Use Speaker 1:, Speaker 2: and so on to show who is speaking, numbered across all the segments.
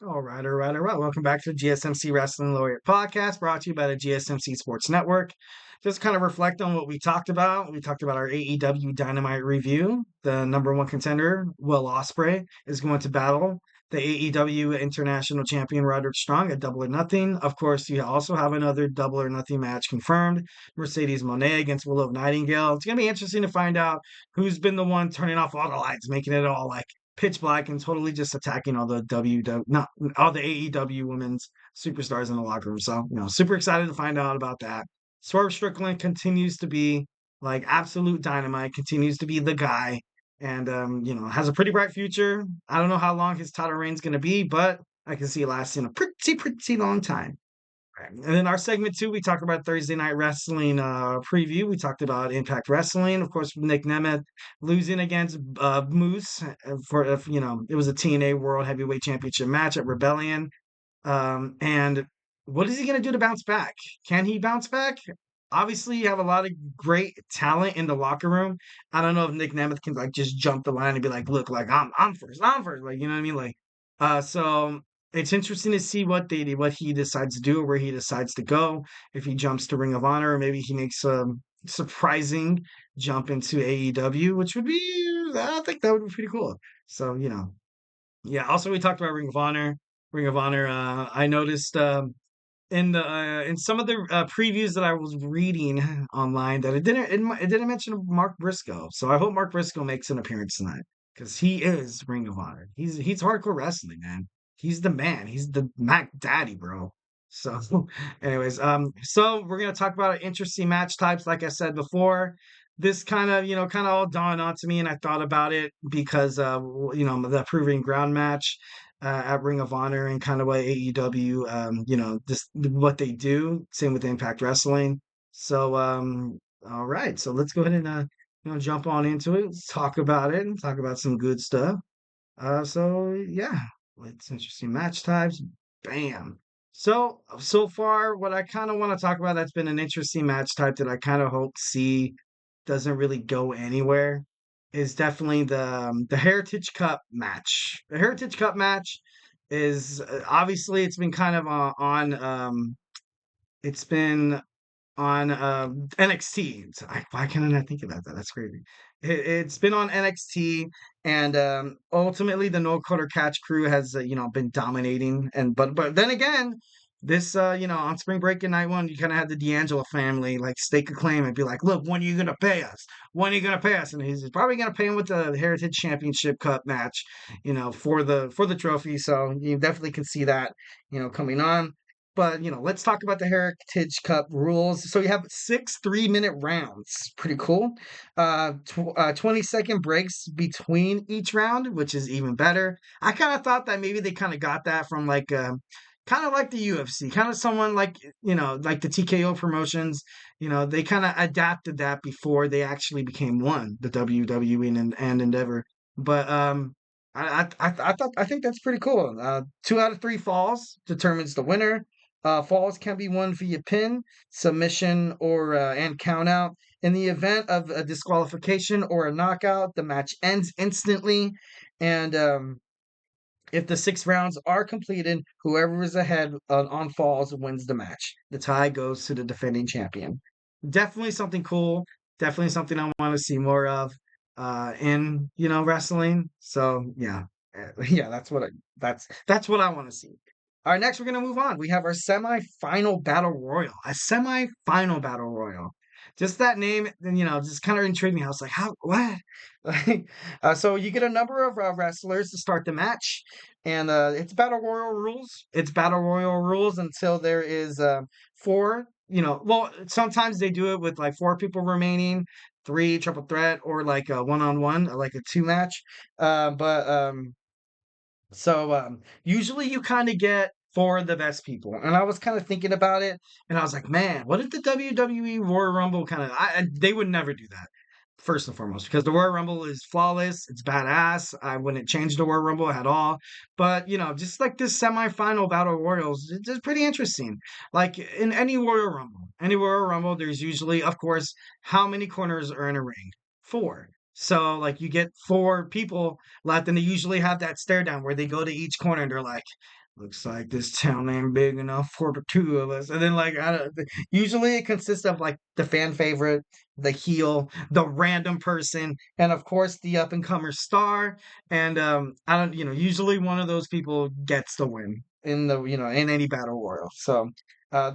Speaker 1: All right. Welcome back to the GSMC Wrestling Laureate Podcast, brought to you by the GSMC Sports Network. Just kind of reflect on what we talked about. We talked about our AEW Dynamite review. The number one contender, Will Ospreay, is going to battle the AEW International Champion Roderick Strong at Double or Nothing. Of course, you also have another Double or Nothing match confirmed: Mercedes Moné against Willow Nightingale. It's going to be interesting to find out who's been the one turning off all the lights, making it all like pitch black and totally just attacking all the not all the AEW women's superstars in the locker room. So, super excited to find out about that. Swerve Strickland continues to be like absolute dynamite, continues to be the guy, and has a pretty bright future. I don't know how long his title reign's going to be, but I can see it lasting a pretty long time. Right. And then our segment two, we talked about Thursday Night Wrestling preview. We talked about Impact Wrestling, of course, Nick Nemeth losing against Moose for it was a TNA World Heavyweight Championship match at Rebellion. And what is he going to do to bounce back? Can he bounce back? Obviously, you have a lot of great talent in the locker room. I don't know if Nick Nemeth can like just jump the line and be like, "Look, like I'm first, like you know what I mean." Like, so it's interesting to see what he decides to do or where he decides to go. If he jumps to Ring of Honor, or maybe he makes a surprising jump into AEW, which would be I think that would be pretty cool. So yeah. Also, we talked about Ring of Honor. Ring of Honor. I noticed in some of the previews that I was reading online that it didn't mention Mark Briscoe. So I hope Mark Briscoe makes an appearance tonight because he is Ring of Honor. He's hardcore wrestling, man. He's the man. He's the Mac Daddy, bro. So, anyways, so we're gonna talk about interesting match types. Like I said before, this kind of all dawned onto me, and I thought about it because the proving ground match at Ring of Honor and kind of what AEW, just what they do. Same with Impact Wrestling. So, all right. So let's go ahead and jump on into it. Let's talk about it and talk about some good stuff. So yeah, it's interesting match types. Bam. So far, what I kind of want to talk about that's been an interesting match type that I kind of hope see doesn't really go anywhere is definitely the Heritage Cup match. The Heritage Cup match is obviously it's been kind of it's been on NXT. Why can't I not think about that? That's crazy. It's been on NXT, and ultimately the No Quarter Catch crew has been dominating. And but then again, this on Spring Break in night one, you kind of had the D'Angelo family like stake a claim and be like, look, when are you gonna pay us? When are you gonna pay us? And he's probably gonna pay him with the Heritage Championship Cup match, for the trophy. So you definitely can see that coming on. But let's talk about the Heritage Cup rules. So you have 6 3-minute rounds. Pretty cool. 20-second breaks between each round, which is even better. I kind of thought that maybe they kind of got that from like kind of like the UFC, kind of someone like like the TKO promotions. They kind of adapted that before they actually became one, the WWE and Endeavor. But I think that's pretty cool. 2 out of 3 falls determines the winner. Falls can be won via pin, submission, or and count out. In the event of a disqualification or a knockout, the match ends instantly. And if the 6 rounds are completed, whoever is ahead on falls wins the match. The tie goes to the defending champion. Definitely something cool. Definitely something I want to see more of in wrestling. So yeah, yeah, that's what I want to see. All right, next we're gonna move on. We have our semi-final battle royal. A semi-final battle royal. Just that name, just kind of intrigued me. I was like, how, what? Like, so you get a number of wrestlers to start the match, and it's battle royal rules. It's battle royal rules until there is 4. Well, sometimes they do it with like 4 people remaining, 3 triple threat, or like a one-on-one, like a 2 match. But usually you kind of get 4 of the best people. And I was kind of thinking about it, and I was like, man, what if the WWE Royal Rumble they would never do that. First and foremost, because the Royal Rumble is flawless, it's badass. I wouldn't change the Royal Rumble at all. But just like this semifinal battle royals, it's just pretty interesting. Like in any Royal Rumble, there's usually, of course, how many corners are in a ring? 4. So like you get 4 people left, and they usually have that stare down where they go to each corner and they're like, Looks like this town ain't big enough for the two of us. And then, like, I don't, usually it consists of like the fan favorite, the heel, the random person, and of course the up and comer star. And I don't, usually one of those people gets the win in in any battle royal. So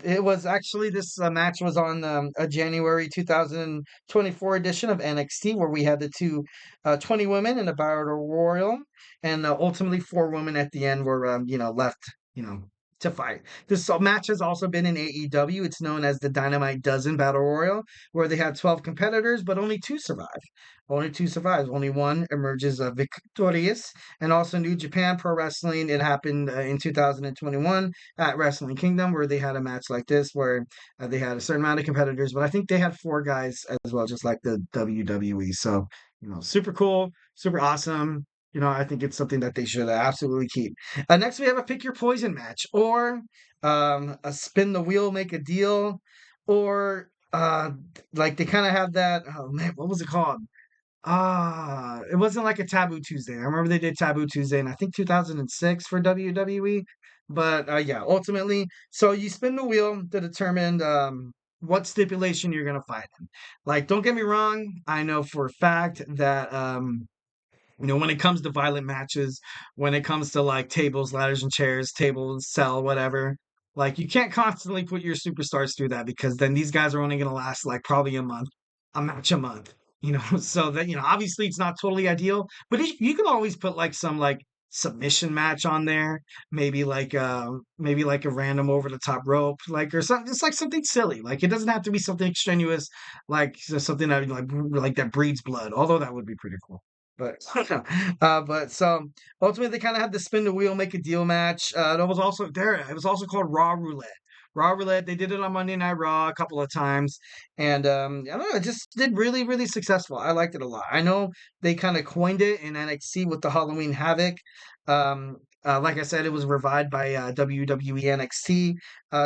Speaker 1: it was actually this match was on a January 2024 edition of NXT where we had the two 20 women in a battle royal, and ultimately four women at the end were left you know to fight. This match has also been in AEW. It's known as the Dynamite Dozen Battle Royal, where they had 12 competitors, but only two survive. Only two survives. Only one emerges victorious. And also New Japan Pro Wrestling. It happened in 2021 at Wrestling Kingdom, where they had a match like this, where they had a certain amount of competitors, but I think they had four guys as well, just like the WWE. So super cool, super awesome. I think it's something that they should absolutely keep. Next, we have a pick your poison match, or a spin the wheel, make a deal, or like they kind of have that. Oh man, what was it called? It wasn't like a Taboo Tuesday. I remember they did Taboo Tuesday in I think 2006 for WWE. But yeah, ultimately, so you spin the wheel to determine what stipulation you're gonna fight in. Like, don't get me wrong, I know for a fact that when it comes to violent matches, when it comes to like tables, ladders, and chairs, tables, cell, whatever, like you can't constantly put your superstars through that because then these guys are only going to last like probably a month, a match a month, So that, obviously it's not totally ideal, but you can always put like some like submission match on there, maybe like a random over the top rope, like or something, just like something silly. Like it doesn't have to be something strenuous, like something that like that breeds blood. Although that would be pretty cool. But but so ultimately they kind of had the spin the wheel, make a deal match. That was also there. It was also called Raw Roulette. Raw Roulette. They did it on Monday Night Raw a couple of times, and I don't know. It just did really, really successful. I liked it a lot. I know they kind of coined it in NXT with the Halloween Havoc. Like I said, it was revived by WWE NXT.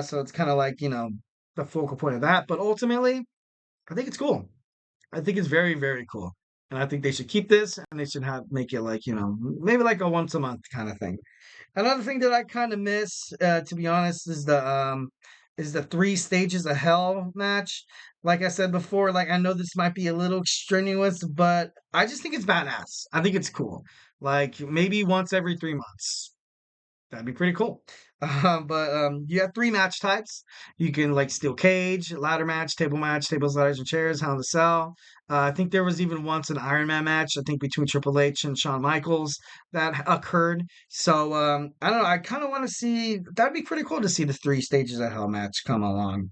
Speaker 1: So it's kind of like the focal point of that. But ultimately, I think it's cool. I think it's very, very cool. And I think they should keep this and they should make it like, maybe like a once a month kind of thing. Another thing that I kind of miss, to be honest, is the three stages of hell match. Like I said before, like I know this might be a little strenuous, but I just think it's badass. I think it's cool. Like maybe once every 3 months. That'd be pretty cool. But you have three match types. You can like steel cage, ladder match, tables, ladders, and chairs, Hell in the Cell. I think there was even once an Iron Man match, I think between Triple H and Shawn Michaels that occurred. So I don't know. I kind of want to see, that'd be pretty cool to see the three stages of Hell match come along.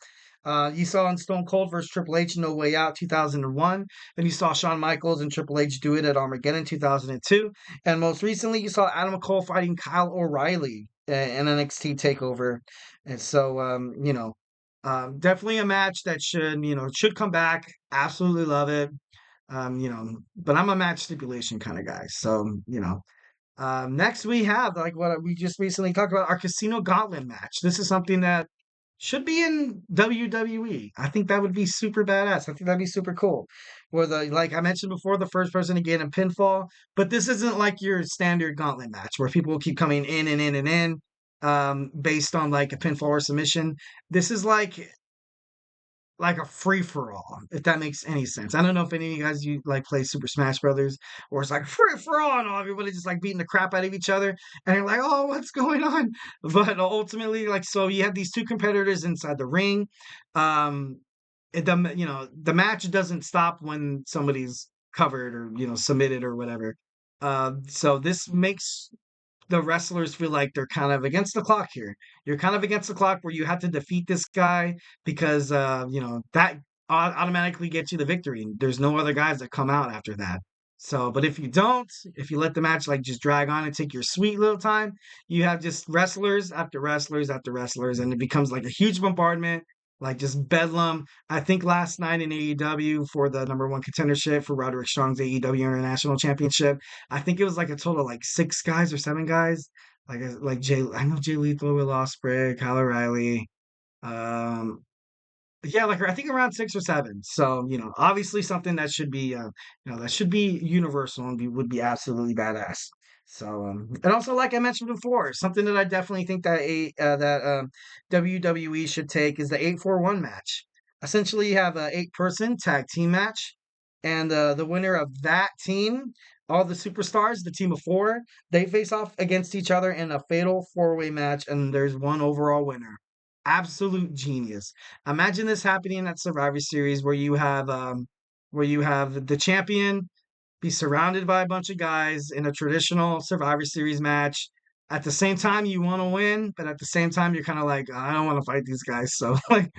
Speaker 1: You saw in Stone Cold versus Triple H No Way Out 2001. Then you saw Shawn Michaels and Triple H do it at Armageddon 2002. And most recently, you saw Adam Cole fighting Kyle O'Reilly in NXT Takeover. And so, definitely a match that should come back. Absolutely love it. But I'm a match stipulation kind of guy. So, next we have like what we just recently talked about, our Casino Gauntlet match. This is something that should be in WWE. I think that would be super badass. I think that'd be super cool. Where like I mentioned before, the first person to get a pinfall, but this isn't like your standard gauntlet match where people will keep coming in and in and in, based on like a pinfall or submission. This is like a free for all, if that makes any sense. I don't know if any of you guys you like play Super Smash Brothers, or it's like free for all, and all everybody just like beating the crap out of each other, and you're like, oh, what's going on? But ultimately, like, so you have these two competitors inside the ring. Um, the match doesn't stop when somebody's covered or submitted or whatever. So this makes the wrestlers feel like they're kind of against the clock here. You're kind of against the clock where you have to defeat this guy because that automatically gets you the victory. There's no other guys that come out after that. So, but if you don't, if you let the match like just drag on and take your sweet little time, you have just wrestlers after wrestlers after wrestlers, and it becomes like a huge bombardment, like just bedlam. I think last night in AEW for the number one contendership for Roderick Strong's AEW International Championship, I think it was like a total of like 6 guys or 7 guys. Like I know Jay Lethal, Will Ospreay, Kyle O'Reilly. Um, yeah, like I think around 6 or 7. So obviously something that should be that should be universal and would be absolutely badass. So, and also, like I mentioned before, something that I definitely think that WWE should take is the 8-4-1 match. Essentially, you have a 8-person tag team match, and the winner of that team, all the superstars, the team of four, they face off against each other in a fatal four-way match, and there's one overall winner. Absolute genius. Imagine this happening at Survivor Series, where you have the champion be surrounded by a bunch of guys in a traditional Survivor Series match. At the same time, you want to win, but at the same time, you're kind of like, I don't want to fight these guys. So, like,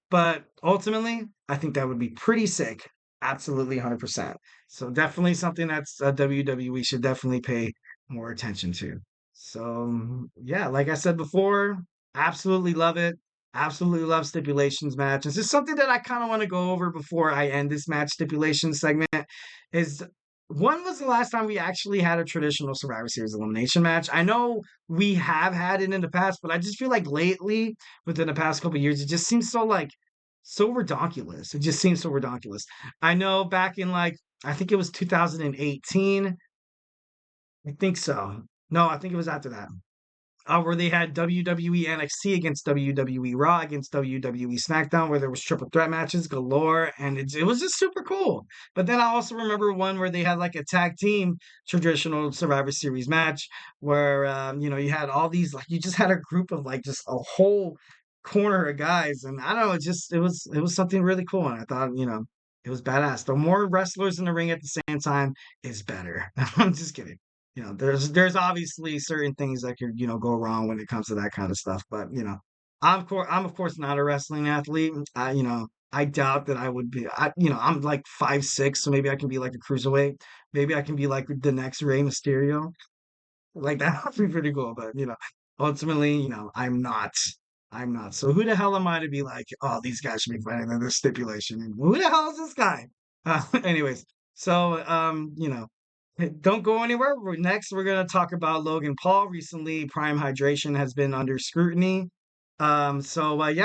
Speaker 1: but ultimately, I think that would be pretty sick. Absolutely 100%. So, definitely something that's WWE should definitely pay more attention to. So, yeah, like I said before, absolutely love it. Absolutely love stipulations matches. This is something that I kind of want to go over before I end this match stipulation segment. Is when was the last time we actually had a traditional Survivor Series elimination match? I know we have had it in the past, but I just feel like lately, within the past couple of years, it just seems so like so redonkulous. It just seems so redonkulous. I know back in like I think it was 2018. I think so. No, I think it was after that where they had WWE NXT against WWE Raw against WWE SmackDown, where there was triple threat matches galore, and it was just super cool. But then I also remember one where they had like a tag team traditional Survivor Series match, where you had all these like you just had a group of like just a whole corner of guys, and I don't know, it was something really cool, and I thought it was badass. The more wrestlers in the ring at the same time is better. I'm just kidding. There's obviously certain things that could go wrong when it comes to that kind of stuff, but I'm of course not a wrestling athlete. I doubt that I would be. I'm like 5'6", so maybe I can be like a cruiserweight. Maybe I can be like the next Rey Mysterio. Like that would be pretty cool, but ultimately, I'm not. I'm not. So who the hell am I to be like, oh, these guys should be fighting in this stipulation? Who the hell is this guy? Anyways, so don't go anywhere. Next, we're going to talk about Logan Paul. Recently, Prime Hydration has been under scrutiny. Yeah,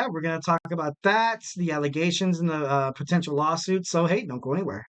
Speaker 1: we're going to talk about that, the allegations and the potential lawsuits. So, hey, don't go anywhere.